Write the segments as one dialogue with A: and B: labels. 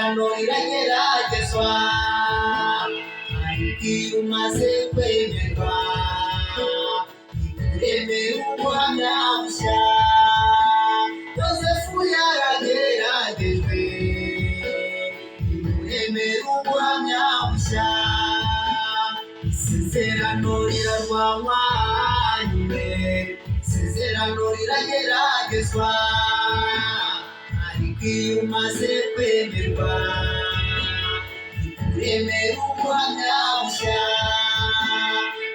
A: isezerano rirageragezwa ariko iyo umaze kwemerwa ikuremera ubuhamya bushya. Yosefu yarageragejwe imuremera ubuhamya bushya. Isezerano rirarwanywa nyine, isezerano rirageragezwa ariko iyo umaze kwemerwa ikuremera ubuhamya bushya.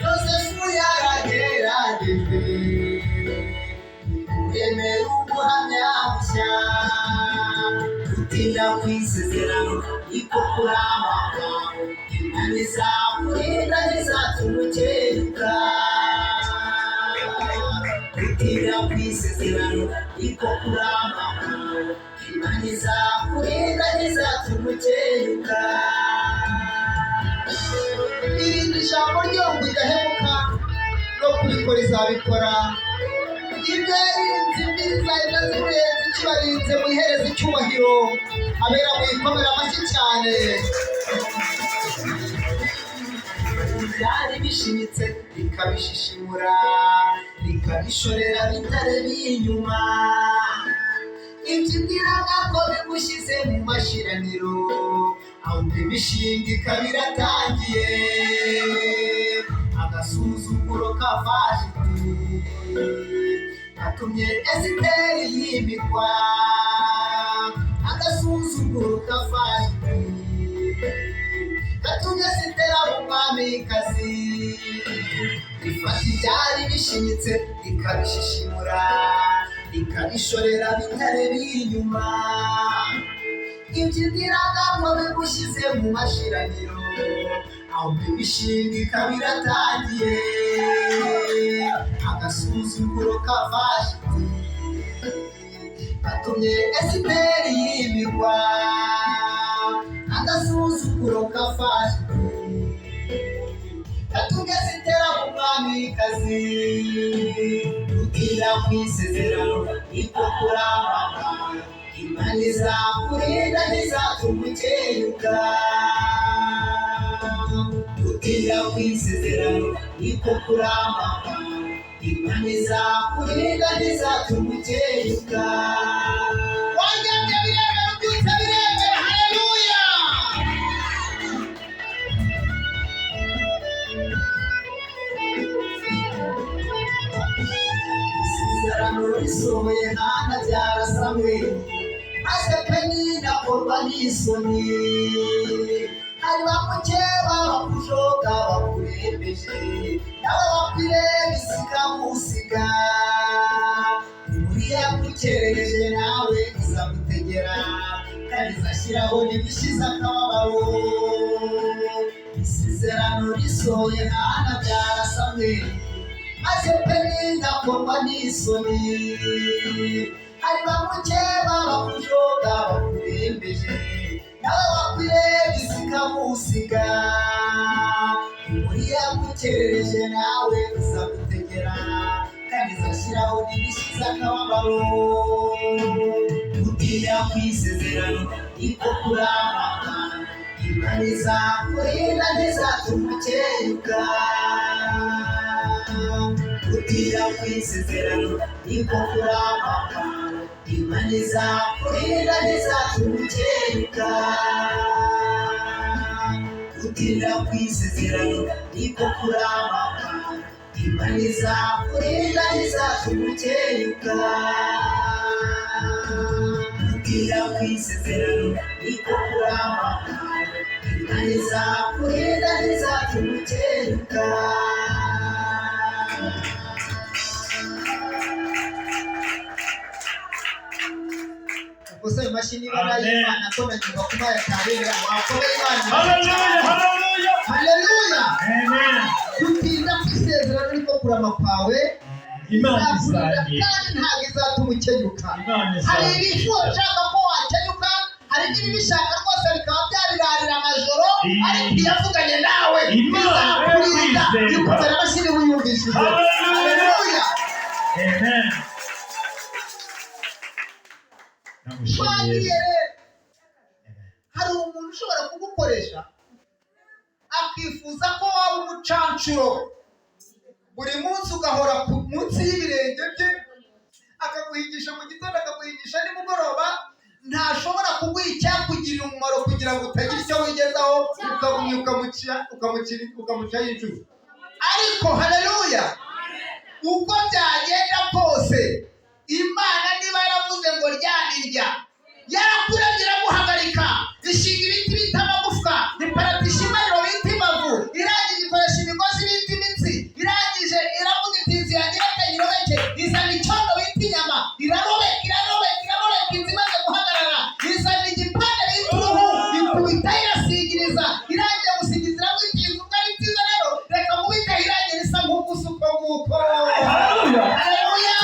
A: Yosefu yarageragejwe ikuremera ubuhamya bushya. Gutinda kw'isezerano niko kuramba, Imana izakurinda ntizatuma ukenyuka. Gutinda kw'isezerano niko kuramba, Imana izakurinda ntizatuma ukenyuka. Irinde ijambo ryo ngo ridahemuka, no kubikora izabikora. Ibyo yarinze izahita zimurenza ikibarinze, muyihereze icyubahiro. Abera muyikomera amashyi cyane. Byari bishimitse rikabishishimura, rikabishorera bitareba inyuma. Ibyo ubwiraga ko bigushyize mu mashiraniro, ahubwo imishinga ikaba iratangiye. Agasuzuguro ka Vashiti gatumye Esiteri yimikwa. Agasuzuguro ka Vashiti gatumye Esiteri aba umwamikazi. Rifata ibyari bishimitse rikabishishimura, rikabishorera bitareba inyuma. Ibyo ubwiraga ko bigushyize mu mashiraniro, ahubwo imishinga ikaba iratangiye. Agasuzuguro ka Vashiti gatumye Esiteri yimikwa. Agasuzuguro ka Vashiti gatumye Esiteri aba umwamikazi. Gutinda kw'isezerano niko kuramba, Imana izakurinda ntizatuma ukenyuka. Gutinda kw'isezerano niko kuramba, Imana izakurinda ntizatuma ukenyuka. Wanyamye biremera ubyutse biremera. Haleluya! Isezerano risohoye Hana abyara Samweli, maze Penina akorwa n'isoni. Hari bamukeba bakujoga bakurembeje, nawe bakwireba isikamusiga. Uriya yagukerereje nawe izagutegera, kandi izashyiraho n'ibishize akababaro. Isezerano risohoye Hana abyara Samweli, maze Penina akorwa n'isoni. Hari bamukeba bakujoga bakurembeje, nawe bakwireba isikamusiga. Uriya yagukerereje nawe izagutegera, kandi izashyiraho n'ibishize akababaro. Gutinda kw'isezerano niko kuramba, Imana izakurinda ntizatuma ukenyuka. Gutinda kw'isezerano niko kuramba, Imana izakurinda ntizatuma ukenyuka. Gutinda kw'isezerano niko kuramba, Imana izakurinda ntizatuma ukenyuka. Gutinda kw'isezerano niko kuramba, Imana izakurinda ntizatuma ukenyuka. Gusa imashini y'Imana akomeza kuba yatabera wakomeye Imana.
B: Haleluya, haleluya,
A: haleluya.
B: Amen.
A: Gutinda kw'isezerano niko kurama kwawe,
B: Imana izakurinda
A: kandi ntabwo izatuma ukenyuka. Hari ibifuza ushaka ko wakenyuka, hari n'ibishaka rwose bikaba byabirarira amajoro, ariko iyavuganye nawe izakurinda. Ikutera amashini wiyumvishije. Haleluya.
B: Amen.
A: Twagiye hari umuntu ushobora kugukoresha akifuza ko waba umucancuro buri munsi ugahora munsi y'ibirenge bye, akaguhigisha mu gitondo akaguhigisha nimugoroba, ntashobora kuguha icyakugirira umumaro kugira ngo utagira icyo wigezaho, ukagumya ukamuca y'inshuro. Ariko haleluya, uko byagenda kose Imana niba yaravuze ngo ryanirya, yarakuremye iraguhagarika, ishinga ibiti bita amagufwa, iparatisha imariro bita imavu, irangije ikoresha imigozi bita imitsi, irangije iravuga iti inzu yanjye irakanyirobeke, izana icyondo bita inyama, irarobeka inzu imaze guhagarara, izana igipande bita uruhu, ikubita irasigiriza, irangije gusigiriza iravuga iti inzu ubwo ari nziza rero reka mubite irangije isa nk'uko usuko nguko. Haleluya.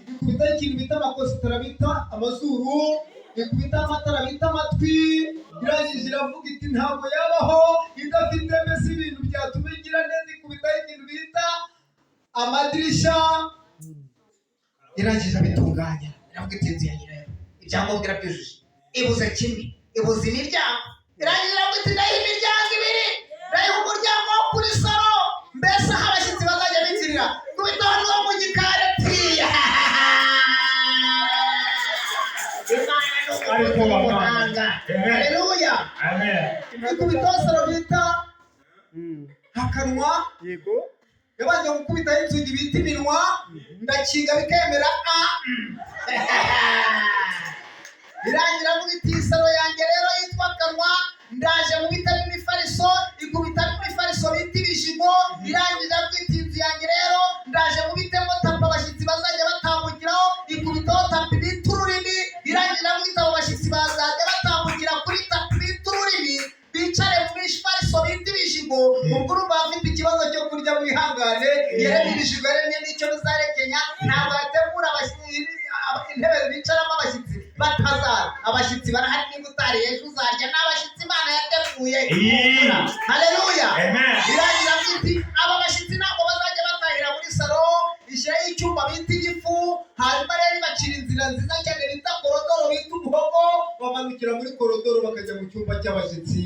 A: Ikubita ikintu bita amakositara bita amazuru, ikubita amatara bita amatwi, irangije iravuga iti ntabwo yabaho idafite mbese ibintu byatuma igira neza, ikubita ikintu bita amadirisha, irangije abitunganya, iravuga iti inzu ya nyirayo ibyangombwa irabyujuje, ibuze kimwe, ibuze imiryango, irangije iravuga iti ndayiha imiryango ibiri, ndayiha umuryango wo kuri salo, mbese aho abashyitsi bazajya binjirira, kubita hano mu gikari tiya. Haleluya. Ikubita salo bita akanwa, yego yabanje gukubita inzugi bita iminwa, ndakinga bikemera irangira avuga iti salo yanjye rero yitwa akanwa, ndaje mu bita n'imifariso, ikubita n'imifariso bita ibijigo, irangira avuga iti inzu yanjye rero ndaje mu bitemo tapi abashyitsi bazajya batambukiraho, ikubitaho tapi bita ururimi, irangira avuga iti abo bashyitsi bazajya batambukira kuri tapi bita ururimi, bicare mu mifariso bita ibijigo. Ubwo urumva bafite ikibazo cyo kurya mwihangane, yaremye ibijigo yaremye n'icyo bizarekenya, ntabwo yategura intebe bicaramo abashyitsi batazara. Abashyitsi barahari, niba utariye ejo uzarya n'abashyitsi Imana yateguye. Haleluya. Irangira iti aba bashyitsi ntabwo bazajya batahira muri salo, ishyiraho icyumba bita igifu, hanyuma rero bacira inzira nziza cyane bita korodoro bita umuhogo, bamanukira muri korodoro bakajya mu cyumba cy'abashyitsi,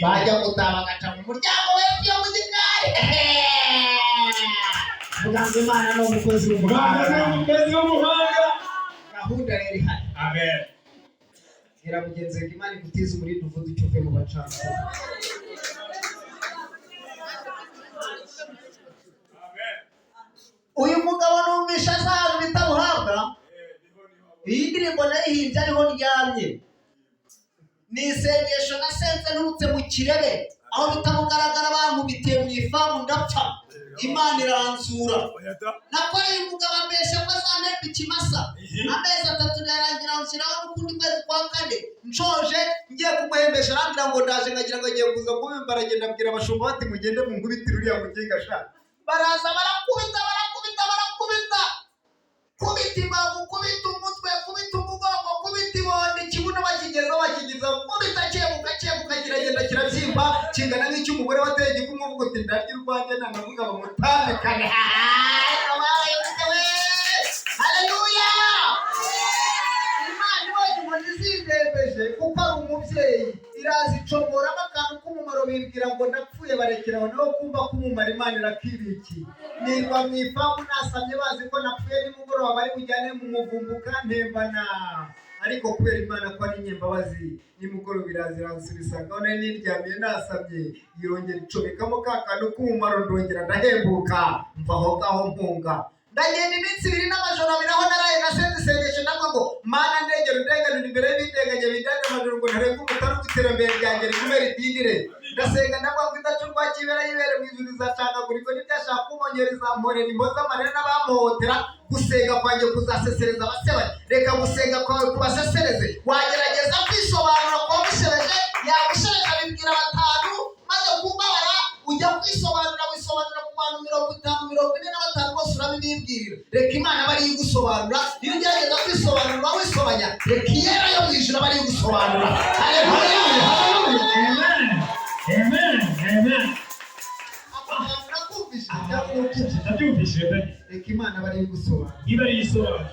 A: bajya gutaha bagaca mu muryango w'ibyo mu gikari. Muganga Imana ni umukozi w'umuhanga. Gahunda rero ihari. Amen. Gira mugenzi wawe Imana igutize umurindi uvuze icyo uvuye mu bacansi. Uyu mugabo numvisha azaza bitabuhabwa, iyi ndirimbo nayihimbye ariho ndyamye, ni isengesho nasenze nturutse mu kirere, aho bitamugaragara bankubitiye mu ifamu ndapfa, Imana iranzura. Nakoreye umugabo ambesha ko azanteka ikimasa, amezi 3 yarangira nshyiraho n'ukundi kwezi kwa 4, nshoje ngiye kumuhembesha arambwira ngo ndaje, ngagira ngo agiye kuza kubimba, aragenda abwira abashumba bati mugende mu nkubitiro uriya muginga sha. Baraza barakubita, kubita imbavu, kubita umutwe, kubita umugongo, kubita ibondi, ikibuno bakigeza kubita cyebuka kiragenda kirabyimba, kingana nk'icy'umugore wateye igikumwe uvuga uti ndarya urwanjye nanavuga bamutandukane. Haleluya. Imana ibonye umuntu izindembeje kuko ari umubyeyi, iraza icomoramo akantu k'umumaro, bibwira ngo ndapfuye barekeraho, naho kumva ko umumaro Imana irakibiki. Nirwa mu ifamu nasamye bazi ko napfuye nimugoroba bari bujyane mu muvumbu kantembana, ariko kubera Imana ko ari inyembabazi, nimugoroba iraza iransubiza, none niryamiye nasamye, yongera icomekamo ka kantu k'umumaro, ndongera ndahembuka, mva aho ngaho mpunga. Ndagenda iminsi 2 n'amajoro 2 aho naraye nasenze isengesho ndavuga ngo Mana ndengera undenganura imbere y'ibindenganye bindanga amajoro ngo ntarenge umutari w'iterambere ryanjye rikumere idindire. Ndasenga ndavuga ngo idacu rwakibera yibere mu ijuru izacagagurika, n'ibyashaka kumonyera izamporera imboza amarira n'abamuhotera. Gusenga kwanjye kuzasesereza abasebanya, reka gusenga kwawe kubasesereze. Wagerageza kwisobanura kwa mushereje, yagushereje abibwira 5 maze kubabara, ujya kwisobanura wisobanura ku bantu 50 45 bose urabibibwirira. Reka Imana bari igusobanura, iyo ugerageza kwisobanura wisobanya, reka iyera yo mu ijuru bari gusobanura. Haleluya. Amen. reka Imana bari gusobanura.
B: Iba yisobanura.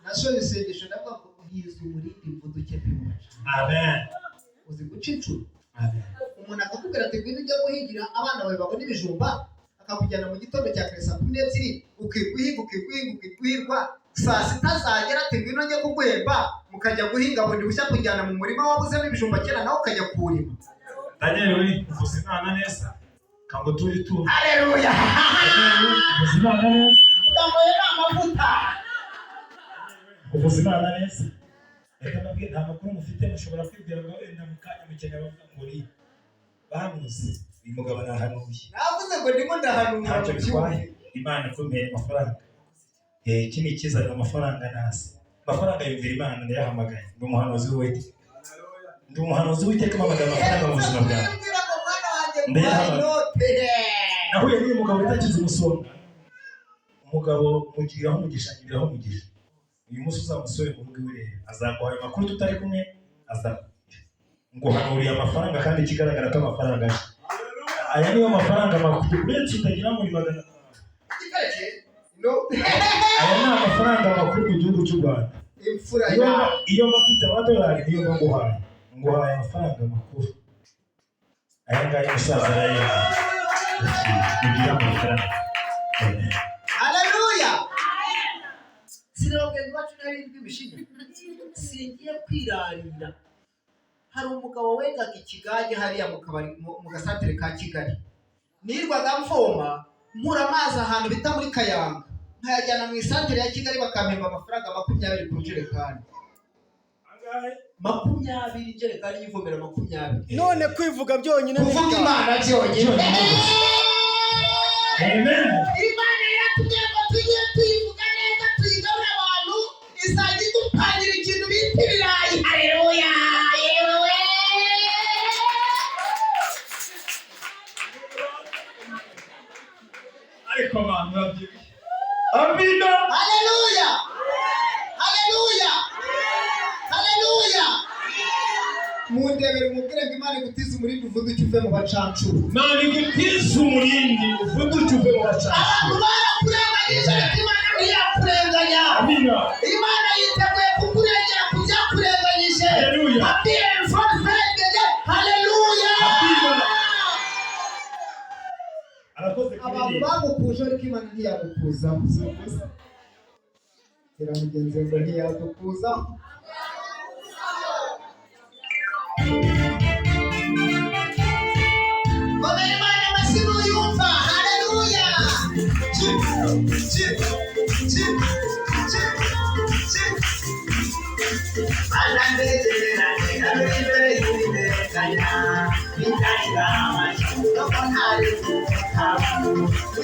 A: Nashoye isengesho ndavuga ngo uhize umurindi mvuduke bimuca.
B: Amen.
A: Uzi guca incuro.
B: Amen.
A: Umuntu akakubwira ati ngwino ujya guhigira abana bawe babona ibijumba, akakujyana mu gitondo cya kare saa 12 ukiguhirwa saa 6 zagera ati ngwino njye kuguhemba mukajya guhinga bundi bushya kujyana mu murima wabuzemo ibijumba kera nawe ukajya kuwurima.
B: Daniel we uvuze Imana neza kango turi tu.
A: Haleluya.
B: Uvuze Imana neza.
A: Utamboye amavuta.
B: Uvuze Imana neza. Reka nabwiye nta makuru mufite mushobora kwibwira ngo wenda mukanya mukenya bavuga ngo uri bamuzi uyu mugabo arahanuye.
A: Navuze ngo ndimo ndahanura.
B: Ntacyo bitwaye Imana ikomeye amafaranga. Iki ni ikizana amafaranga nasi. Amafaranga yumvira Imana ndayahamagaye. Ndi umuhanuzi w'Uwiteka. Ndi umuhanuzi w'Uwiteka mpamagara amafaranga mu buzima bwawe. Nahuye n'uyu mugabo utakize umusonga. Umugabo mugiraho umugisha ngiraho umugisha. Uyu munsi uzamusore mu rugo iwe azaguha amakuru tutari kumwe ngo hanuriye amafaranga kandi kigaragara ko amafaranga aya niyo mafaranga makuru uretse utagira muri magana aya ni amafaranga makuru mu gihugu cy'u Rwanda. Iyo bafite amadolari niyo nguhaye amafaranga makuru. Aya ngaya umusaza arayega kugira amafaranga.
A: Haleluya. Sinababwira bacu n'arindwi bishinya. Singiye kwirarira. Hari umugabo wengaga ikigage hariya mu kabari mu gasantere ka Kigali. Nirwaga mfoma nkura amazi ahantu bita muri Kayanga. Nkayajyana mu isantere ya Kigali bakampemba amafaranga 20 ku jerekani. Angahe? 20 ijerekani y'ivomera 20.
C: None kwivuga byonyine
A: kuvuga Imana byonyine.
B: Amen.
A: Imana yatubwiye ngo tujye tuyivuga neza tuyigabura abantu izajya idupangira ikintu bita ibirayi. Haleluya. Yewe.
B: Ariko abantu babyibushye. Amina.
A: Haleluya. Haleluya. Haleluya. Mundebere umubwire ngo Imana igutize umurindi uvuduke uve mu bacancuru.
B: Imana igutize umurindi uvuduke uve mu bacancuru.
A: Abantu barakurenganyije ariko Imana ntiyakurenganya.
B: Amina.
A: Imana yiteguye kukurengera kubyakurenganyije.
B: Haleluya.
A: Haleluya.
B: Amina. Arakoze
A: Abantu bagukuje ariko Imana ntiyagukuza. Kera mugenzi ngo ntiyagukuza. Komera Imana amasimu yumva. Haleluya.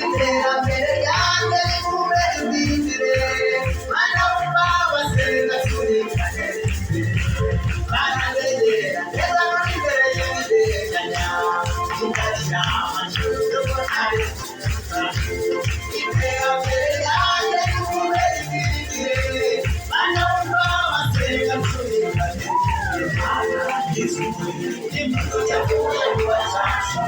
A: Iterambere ryanjye ribe indindire. Mana wumva wasenga turikane. Mana ndegera neza muri imbere y'ibideganya. Indarira amashuri ko ntari iterambere ryanjye ribe indindire. Mana wumva wasenga turikane. Mana ndizikuye imbuto yavuye mu bacacu.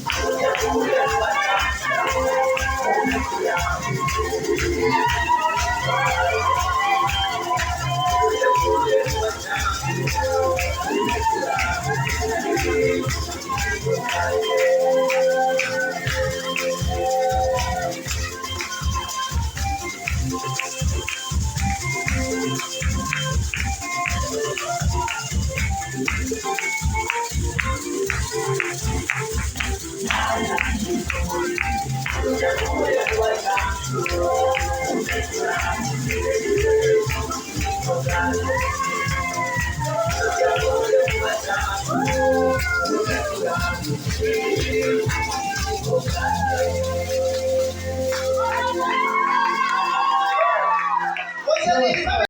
A: Hallelujah.